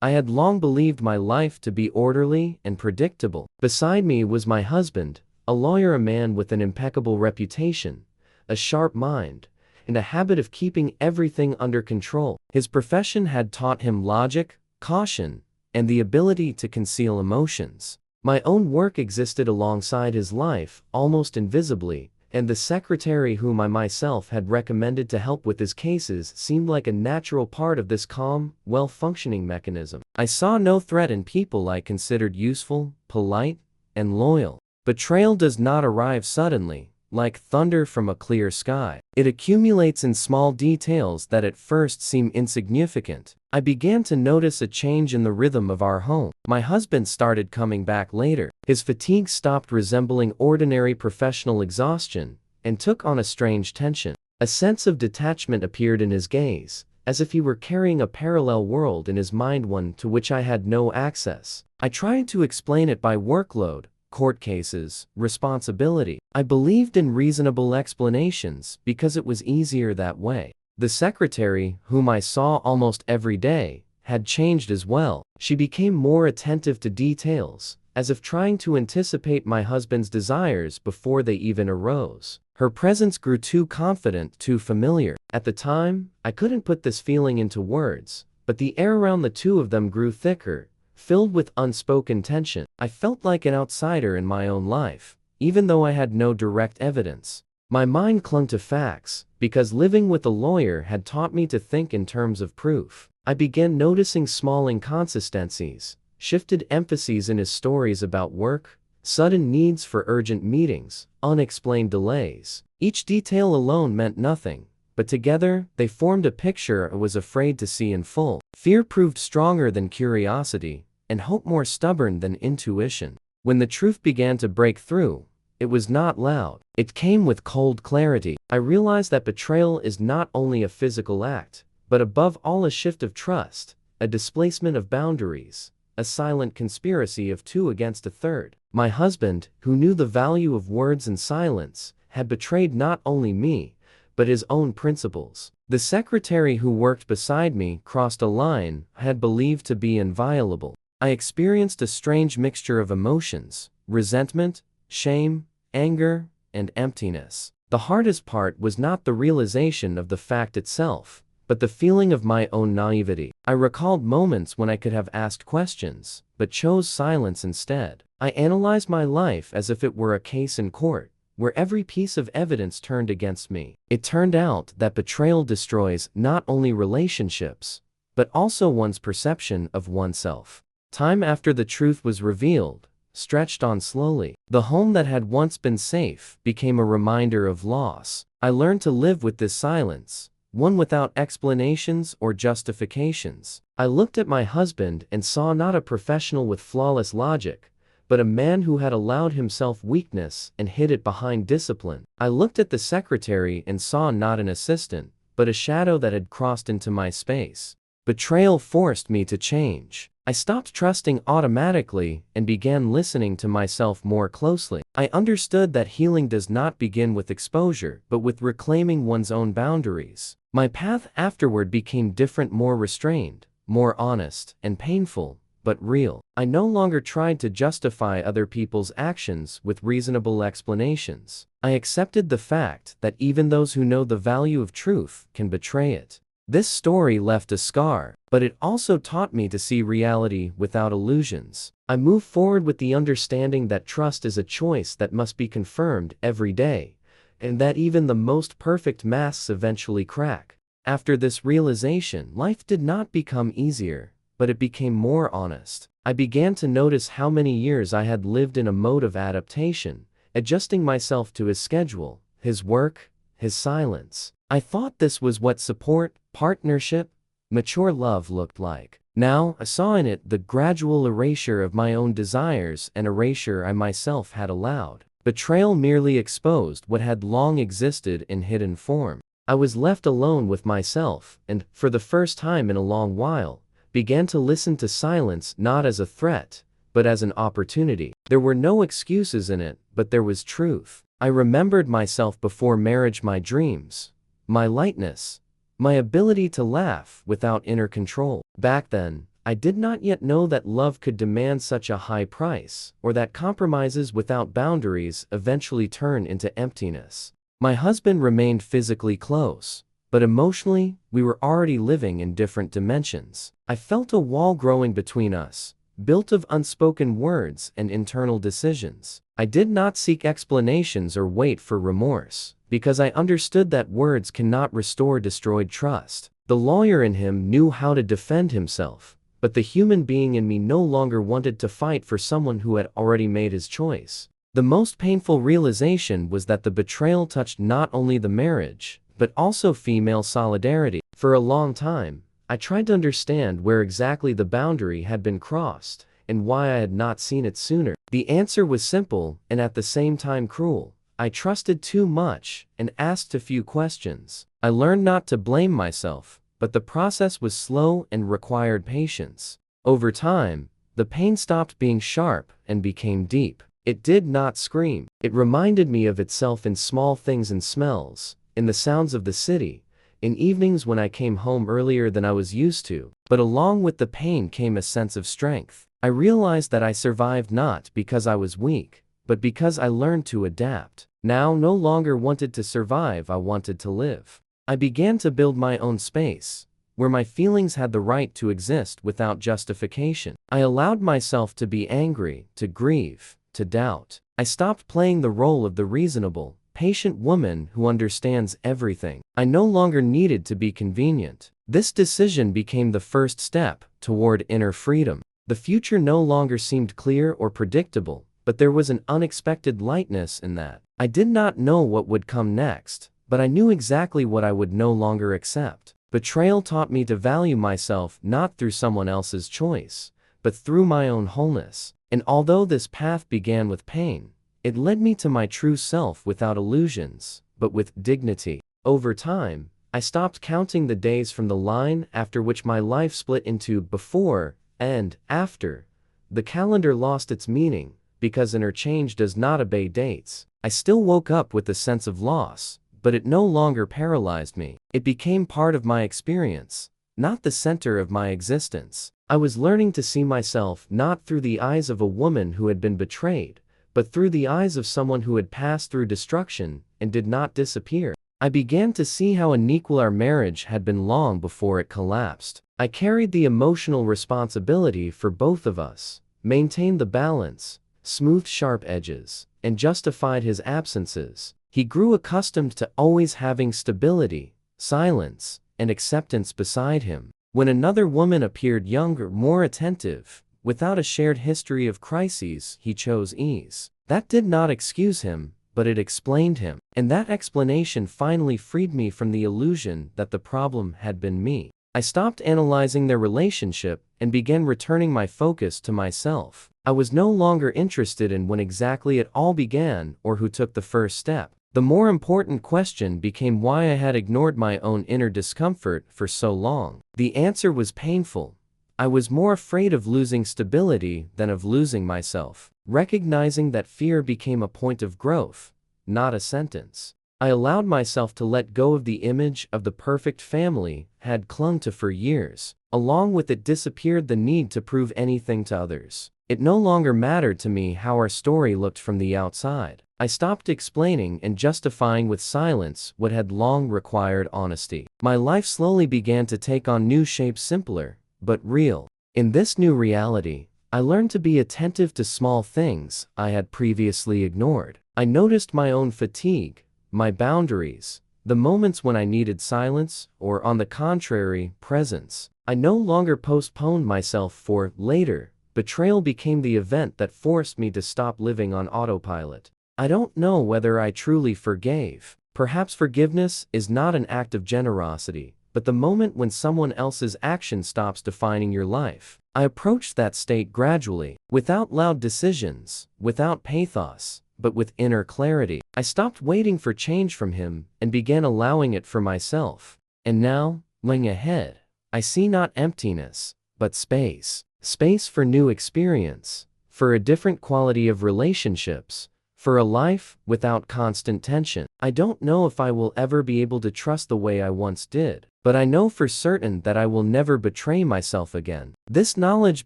I had long believed my life to be orderly and predictable. Beside me was my husband, a lawyer, a man with an impeccable reputation, a sharp mind, and a habit of keeping everything under control. His profession had taught him logic, caution, and the ability to conceal emotions. My own work existed alongside his life, almost invisibly, and the secretary whom I myself had recommended to help with his cases seemed like a natural part of this calm, well-functioning mechanism. I saw no threat in people I considered useful, polite, and loyal. Betrayal does not arrive suddenly, like thunder from a clear sky. It accumulates in small details that at first seem insignificant. I began to notice a change in the rhythm of our home. My husband started coming back later. His fatigue stopped resembling ordinary professional exhaustion and took on a strange tension. A sense of detachment appeared in his gaze, as if he were carrying a parallel world in his mind, one to which I had no access. I tried to explain it by workload, court cases, responsibility. I believed in reasonable explanations because it was easier that way. The secretary, whom I saw almost every day, had changed as well. She became more attentive to details, as if trying to anticipate my husband's desires before they even arose. Her presence grew too confident, too familiar. At the time, I couldn't put this feeling into words, but the air around the two of them grew thicker, filled with unspoken tension. I felt like an outsider in my own life, even though I had no direct evidence. My mind clung to facts, because living with a lawyer had taught me to think in terms of proof. I began noticing small inconsistencies, shifted emphases in his stories about work, sudden needs for urgent meetings, unexplained delays. Each detail alone meant nothing, but together they formed a picture I was afraid to see in full. Fear proved stronger than curiosity, and hope more stubborn than intuition. When the truth began to break through, it was not loud. It came with cold clarity. I realized that betrayal is not only a physical act, but above all a shift of trust, a displacement of boundaries, a silent conspiracy of two against a third. My husband, who knew the value of words and silence, had betrayed not only me, but his own principles. The secretary who worked beside me crossed a line I had believed to be inviolable. I experienced a strange mixture of emotions: resentment, shame, anger, and emptiness. The hardest part was not the realization of the fact itself, but the feeling of my own naivety. I recalled moments when I could have asked questions, but chose silence instead. I analyzed my life as if it were a case in court, where every piece of evidence turned against me. It turned out that betrayal destroys not only relationships, but also one's perception of oneself. Time after the truth was revealed, stretched on slowly. The home that had once been safe became a reminder of loss. I learned to live with this silence, one without explanations or justifications. I looked at my husband and saw not a professional with flawless logic, but a man who had allowed himself weakness and hid it behind discipline. I looked at the secretary and saw not an assistant, but a shadow that had crossed into my space. Betrayal forced me to change. I stopped trusting automatically and began listening to myself more closely. I understood that healing does not begin with exposure, but with reclaiming one's own boundaries. My path afterward became different, more restrained, more honest, and painful, but real. I no longer tried to justify other people's actions with reasonable explanations. I accepted the fact that even those who know the value of truth can betray it. This story left a scar, but it also taught me to see reality without illusions. I moved forward with the understanding that trust is a choice that must be confirmed every day, and that even the most perfect masks eventually crack. After this realization, life did not become easier, but it became more honest. I began to notice how many years I had lived in a mode of adaptation, adjusting myself to his schedule, his work, his silence. I thought this was what support, partnership, mature love looked like. Now, I saw in it the gradual erasure of my own desires and erasure I myself had allowed. Betrayal merely exposed what had long existed in hidden form. I was left alone with myself and, for the first time in a long while, began to listen to silence not as a threat, but as an opportunity. There were no excuses in it, but there was truth. I remembered myself before marriage, my dreams, my lightness, my ability to laugh without inner control. Back then, I did not yet know that love could demand such a high price, or that compromises without boundaries eventually turn into emptiness. My husband remained physically close, but emotionally, we were already living in different dimensions. I felt a wall growing between us, built of unspoken words and internal decisions. I did not seek explanations or wait for remorse, because I understood that words cannot restore destroyed trust. The lawyer in him knew how to defend himself, but the human being in me no longer wanted to fight for someone who had already made his choice. The most painful realization was that the betrayal touched not only the marriage, but also female solidarity. For a long time, I tried to understand where exactly the boundary had been crossed, and why I had not seen it sooner. The answer was simple, and at the same time cruel. I trusted too much, and asked too few questions. I learned not to blame myself, but the process was slow and required patience. Over time, the pain stopped being sharp and became deep. It did not scream. It reminded me of itself in small things and smells, in the sounds of the city, in evenings when I came home earlier than I was used to. But along with the pain came a sense of strength. I realized that I survived not because I was weak, but because I learned to adapt. Now no longer wanted to survive, I wanted to live. I began to build my own space, where my feelings had the right to exist without justification. I allowed myself to be angry, to grieve, to doubt. I stopped playing the role of the reasonable, patient woman who understands everything. I no longer needed to be convenient. This decision became the first step toward inner freedom. The future no longer seemed clear or predictable, but there was an unexpected lightness in that. I did not know what would come next, but I knew exactly what I would no longer accept. Betrayal taught me to value myself not through someone else's choice, but through my own wholeness. And although this path began with pain, it led me to my true self without illusions, but with dignity. Over time, I stopped counting the days from the line after which my life split into before and after. The calendar lost its meaning, because interchange does not obey dates. I still woke up with a sense of loss, but it no longer paralyzed me. It became part of my experience, not the center of my existence. I was learning to see myself not through the eyes of a woman who had been betrayed, but through the eyes of someone who had passed through destruction and did not disappear. I began to see how unequal our marriage had been long before it collapsed. I carried the emotional responsibility for both of us, maintained the balance, smoothed sharp edges, and justified his absences. He grew accustomed to always having stability, silence, and acceptance beside him. When another woman appeared younger, more attentive, without a shared history of crises, he chose ease. That did not excuse him, but it explained him. And that explanation finally freed me from the illusion that the problem had been me. I stopped analyzing their relationship and began returning my focus to myself. I was no longer interested in when exactly it all began or who took the first step. The more important question became why I had ignored my own inner discomfort for so long. The answer was painful. I was more afraid of losing stability than of losing myself. Recognizing that fear became a point of growth, not a sentence. I allowed myself to let go of the image of the perfect family I had clung to for years. Along with it disappeared the need to prove anything to others. It no longer mattered to me how our story looked from the outside. I stopped explaining and justifying with silence what had long required honesty. My life slowly began to take on new shapes, simpler, but real. In this new reality, I learned to be attentive to small things I had previously ignored. I noticed my own fatigue, my boundaries, the moments when I needed silence, or on the contrary, presence. I no longer postponed myself for later. Betrayal became the event that forced me to stop living on autopilot. I don't know whether I truly forgave. Perhaps forgiveness is not an act of generosity, but the moment when someone else's action stops defining your life. I approached that state gradually, without loud decisions, without pathos, but with inner clarity. I stopped waiting for change from him and began allowing it for myself. And now, looking ahead, I see not emptiness, but space. Space for new experience, for a different quality of relationships, for a life without constant tension. I don't know if I will ever be able to trust the way I once did, but I know for certain that I will never betray myself again. This knowledge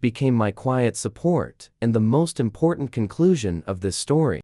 became my quiet support and the most important conclusion of this story.